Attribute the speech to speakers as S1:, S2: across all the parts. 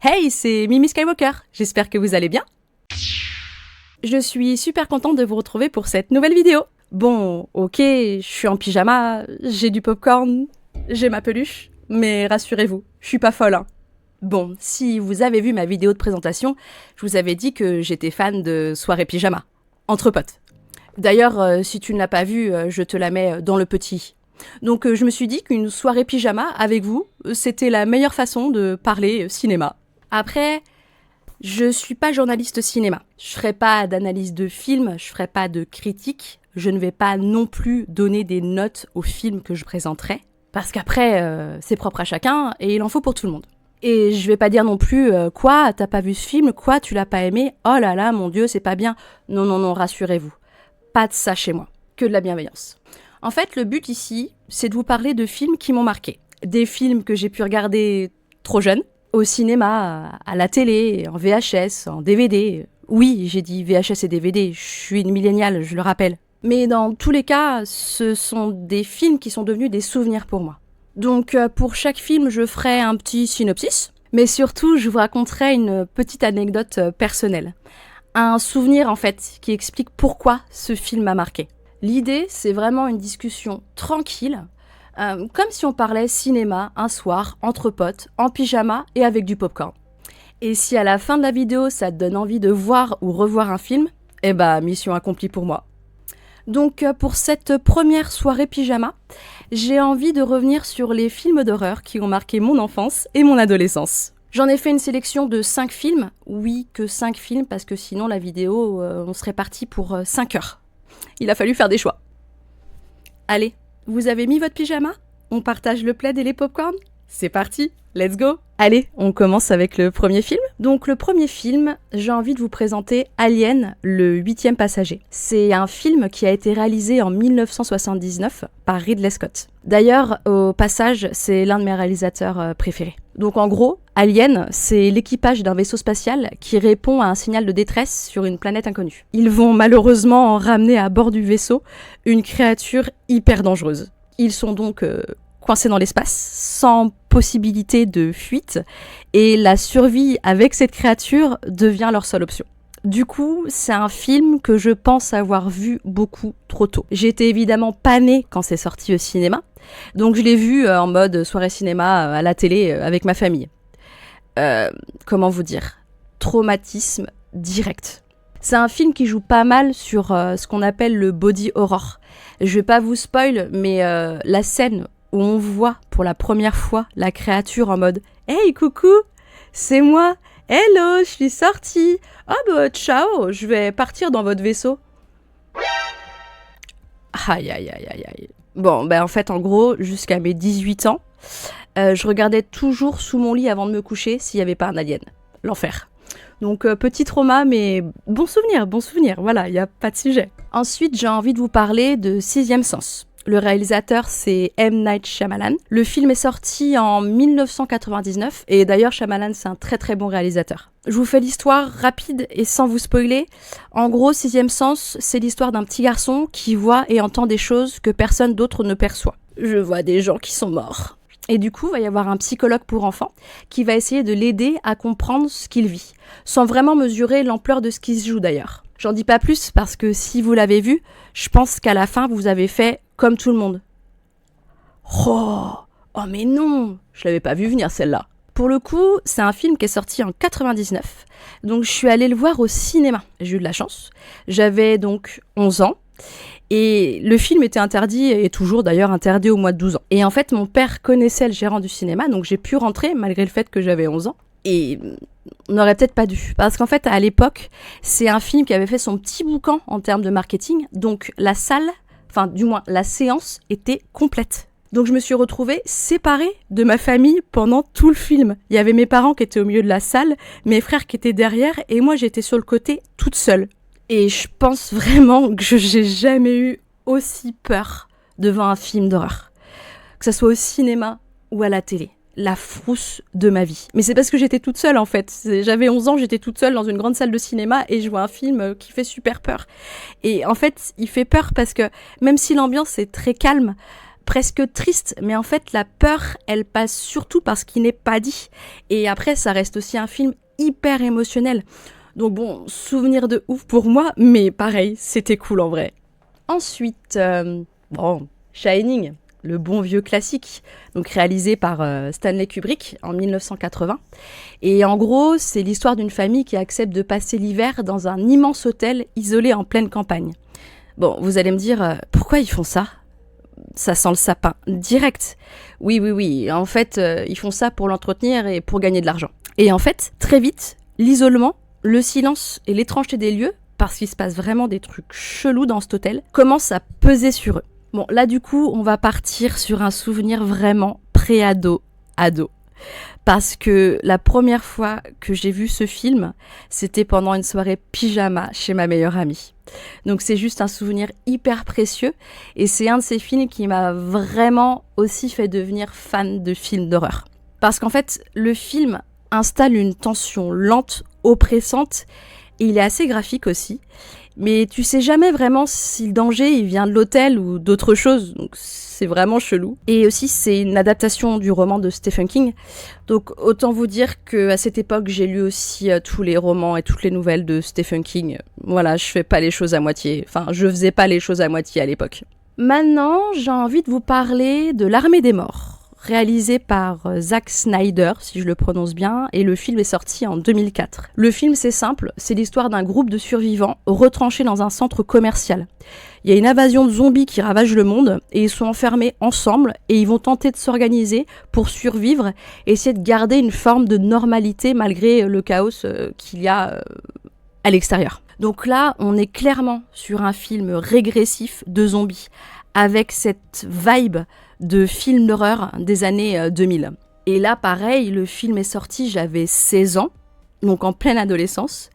S1: Hey, c'est Mimi Skywalker, j'espère que vous allez bien. Je suis super contente de vous retrouver pour cette nouvelle vidéo. Bon, ok, je suis en pyjama, j'ai du popcorn, j'ai ma peluche, mais rassurez-vous, je suis pas folle, hein. Bon, si vous avez vu ma vidéo de présentation, je vous avais dit que j'étais fan de soirée pyjama, entre potes. D'ailleurs, si tu ne l'as pas vue, je te la mets dans le petit. Donc je me suis dit qu'une soirée pyjama avec vous, c'était la meilleure façon de parler cinéma. Après, je suis pas journaliste cinéma. Je ferai pas d'analyse de film, je ferai pas de critique. Je ne vais pas non plus donner des notes aux films que je présenterai. Parce qu'après, c'est propre à chacun et il en faut pour tout le monde. Et je vais pas dire non plus quoi, t'as pas vu ce film, quoi, tu l'as pas aimé, oh là là, mon Dieu, c'est pas bien. Non, non, non, rassurez-vous. Pas de ça chez moi, que de la bienveillance. En fait, le but ici, c'est de vous parler de films qui m'ont marqué. Des films que j'ai pu regarder trop jeune, au cinéma, à la télé, en VHS, en DVD. Oui, j'ai dit VHS et DVD, je suis une milléniale, je le rappelle. Mais dans tous les cas, ce sont des films qui sont devenus des souvenirs pour moi. Donc pour chaque film, je ferai un petit synopsis, mais surtout, je vous raconterai une petite anecdote personnelle. Un souvenir en fait, qui explique pourquoi ce film m'a marqué. L'idée, c'est vraiment une discussion tranquille, comme si on parlait cinéma un soir, entre potes, en pyjama et avec du popcorn. Et si à la fin de la vidéo, ça te donne envie de voir ou revoir un film, eh bah, mission accomplie pour moi. Donc pour cette première soirée pyjama, j'ai envie de revenir sur les films d'horreur qui ont marqué mon enfance et mon adolescence. J'en ai fait une sélection de 5 films, oui que 5 films, parce que sinon la vidéo, on serait parti pour 5 heures. Il a fallu faire des choix. Allez, vous avez mis votre pyjama? On partage le plaid et les popcorn? C'est parti, let's go! Allez, on commence avec le premier film. Donc le premier film, j'ai envie de vous présenter Alien, le 8e passager. C'est un film qui a été réalisé en 1979 par Ridley Scott. D'ailleurs, au passage, c'est l'un de mes réalisateurs préférés. Donc en gros, Alien, c'est l'équipage d'un vaisseau spatial qui répond à un signal de détresse sur une planète inconnue. Ils vont malheureusement ramener à bord du vaisseau une créature hyper dangereuse. Ils sont donc coincés dans l'espace, sans possibilité de fuite, et la survie avec cette créature devient leur seule option. Du coup, c'est un film que je pense avoir vu beaucoup trop tôt. J'étais évidemment pas née quand c'est sorti au cinéma, donc je l'ai vu en mode soirée cinéma à la télé avec ma famille. Comment vous dire ? Traumatisme direct. C'est un film qui joue pas mal sur ce qu'on appelle le body horror. Je vais pas vous spoil, mais la scène où on voit pour la première fois la créature en mode « Hey, coucou, c'est moi, hello, je suis sortie, oh bah ciao, je vais partir dans votre vaisseau. » Aïe, aïe, aïe, aïe, aïe. Bon, en fait, en gros, jusqu'à mes 18 ans, je regardais toujours sous mon lit avant de me coucher s'il n'y avait pas un alien. L'enfer. Donc, petit trauma, mais bon souvenir, voilà, il n'y a pas de sujet. Ensuite, j'ai envie de vous parler de Sixième Sens. Le réalisateur, c'est M. Night Shyamalan. Le film est sorti en 1999, et d'ailleurs, Shyamalan, c'est un très très bon réalisateur. Je vous fais l'histoire rapide et sans vous spoiler. En gros, Sixième Sens, c'est l'histoire d'un petit garçon qui voit et entend des choses que personne d'autre ne perçoit. Je vois des gens qui sont morts. Et du coup, il va y avoir un psychologue pour enfants qui va essayer de l'aider à comprendre ce qu'il vit, sans vraiment mesurer l'ampleur de ce qui se joue d'ailleurs. J'en dis pas plus parce que si vous l'avez vu, je pense qu'à la fin, vous avez fait comme tout le monde. Oh mais non, je l'avais pas vu venir celle-là. Pour le coup, c'est un film qui est sorti en 99, donc je suis allée le voir au cinéma. J'ai eu de la chance. J'avais donc 11 ans. Et le film était interdit, et toujours d'ailleurs interdit au moins de 12 ans. Et en fait, mon père connaissait le gérant du cinéma, donc j'ai pu rentrer malgré le fait que j'avais 11 ans. Et on n'aurait peut-être pas dû. Parce qu'en fait, à l'époque, c'est un film qui avait fait son petit boucan en termes de marketing. Donc la salle, enfin du moins la séance, était complète. Donc je me suis retrouvée séparée de ma famille pendant tout le film. Il y avait mes parents qui étaient au milieu de la salle, mes frères qui étaient derrière, et moi j'étais sur le côté toute seule. Et je pense vraiment que j'ai jamais eu aussi peur devant un film d'horreur. Que ce soit au cinéma ou à la télé. La frousse de ma vie. Mais c'est parce que j'étais toute seule en fait. J'avais 11 ans, j'étais toute seule dans une grande salle de cinéma et je vois un film qui fait super peur. Et en fait, il fait peur parce que même si l'ambiance est très calme, presque triste, mais en fait la peur, elle passe surtout par ce qui n'est pas dit. Et après, ça reste aussi un film hyper émotionnel. Donc bon, souvenir de ouf pour moi, mais pareil, c'était cool en vrai. Ensuite, Shining, le bon vieux classique, donc réalisé par Stanley Kubrick en 1980. Et en gros, c'est l'histoire d'une famille qui accepte de passer l'hiver dans un immense hôtel isolé en pleine campagne. Bon, vous allez me dire, pourquoi ils font ça ? Ça sent le sapin, direct. Oui, en fait, ils font ça pour l'entretenir et pour gagner de l'argent. Et en fait, très vite, l'isolement, le silence et l'étrangeté des lieux, parce qu'il se passe vraiment des trucs chelous dans cet hôtel, commencent à peser sur eux. Bon, là du coup, on va partir sur un souvenir vraiment pré-ado. Parce que la première fois que j'ai vu ce film, c'était pendant une soirée pyjama chez ma meilleure amie. Donc c'est juste un souvenir hyper précieux et c'est un de ces films qui m'a vraiment aussi fait devenir fan de films d'horreur. Parce qu'en fait, le film installe une tension lente, oppressante et il est assez graphique aussi. Mais tu sais jamais vraiment si le danger il vient de l'hôtel ou d'autre chose, donc c'est vraiment chelou. Et aussi c'est une adaptation du roman de Stephen King, donc autant vous dire qu'à cette époque j'ai lu aussi tous les romans et toutes les nouvelles de Stephen King. Voilà, je faisais pas les choses à moitié à l'époque. Maintenant j'ai envie de vous parler de L'Armée des Morts, réalisé par Zack Snyder, si je le prononce bien, et le film est sorti en 2004. Le film, c'est simple, c'est l'histoire d'un groupe de survivants retranchés dans un centre commercial. Il y a une invasion de zombies qui ravage le monde, et ils sont enfermés ensemble, et ils vont tenter de s'organiser pour survivre, et essayer de garder une forme de normalité malgré le chaos qu'il y a à l'extérieur. Donc là, on est clairement sur un film régressif de zombies, avec cette vibe de film d'horreur des années 2000. Et là, pareil, le film est sorti, j'avais 16 ans, donc en pleine adolescence.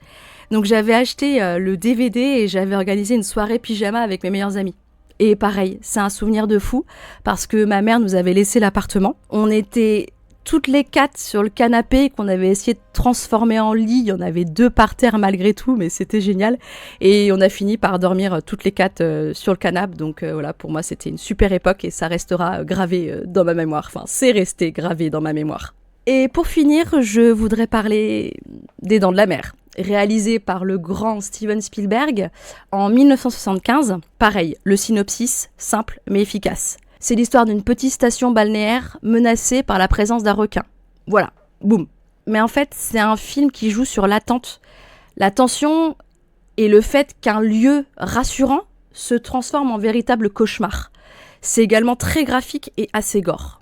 S1: Donc j'avais acheté le DVD et j'avais organisé une soirée pyjama avec mes meilleurs amis. Et pareil, c'est un souvenir de fou, parce que ma mère nous avait laissé l'appartement. On était toutes les 4 sur le canapé qu'on avait essayé de transformer en lit. Il y en avait 2 par terre malgré tout, mais c'était génial. Et on a fini par dormir toutes les 4 sur le canapé. Donc voilà, pour moi, c'était une super époque et ça restera gravé dans ma mémoire. Enfin, c'est resté gravé dans ma mémoire. Et pour finir, je voudrais parler des Dents de la Mer, réalisé par le grand Steven Spielberg en 1975. Pareil, le synopsis, simple mais efficace. C'est l'histoire d'une petite station balnéaire menacée par la présence d'un requin. Voilà, boum. Mais en fait, c'est un film qui joue sur l'attente, la tension et le fait qu'un lieu rassurant se transforme en véritable cauchemar. C'est également très graphique et assez gore.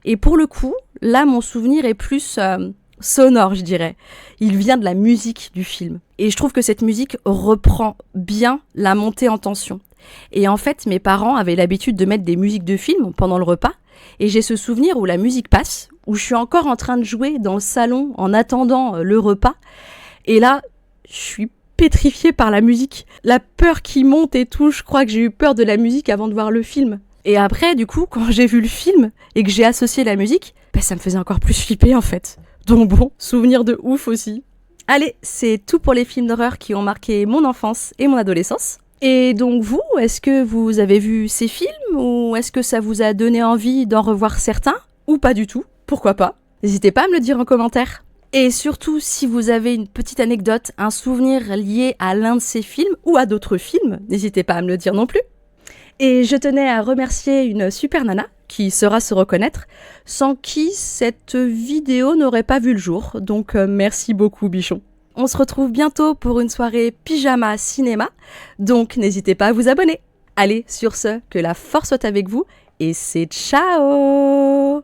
S1: Et pour le coup, là, mon souvenir est plus sonore, je dirais. Il vient de la musique du film. Et je trouve que cette musique reprend bien la montée en tension. Et en fait, mes parents avaient l'habitude de mettre des musiques de film pendant le repas. Et j'ai ce souvenir où la musique passe, où je suis encore en train de jouer dans le salon en attendant le repas. Et là, je suis pétrifiée par la musique. La peur qui monte et tout, je crois que j'ai eu peur de la musique avant de voir le film. Et après, du coup, quand j'ai vu le film et que j'ai associé la musique, ça me faisait encore plus flipper en fait. Donc bon, souvenir de ouf aussi. Allez, c'est tout pour les films d'horreur qui ont marqué mon enfance et mon adolescence. Et donc vous, est-ce que vous avez vu ces films ou est-ce que ça vous a donné envie d'en revoir certains ou pas du tout? Pourquoi pas? N'hésitez pas à me le dire en commentaire. Et surtout, si vous avez une petite anecdote, un souvenir lié à l'un de ces films ou à d'autres films, n'hésitez pas à me le dire non plus. Et je tenais à remercier une super nana qui saura se reconnaître, sans qui cette vidéo n'aurait pas vu le jour. Donc merci beaucoup, bichon. On se retrouve bientôt pour une soirée pyjama cinéma, donc n'hésitez pas à vous abonner. Allez, sur ce, que la force soit avec vous, et c'est ciao!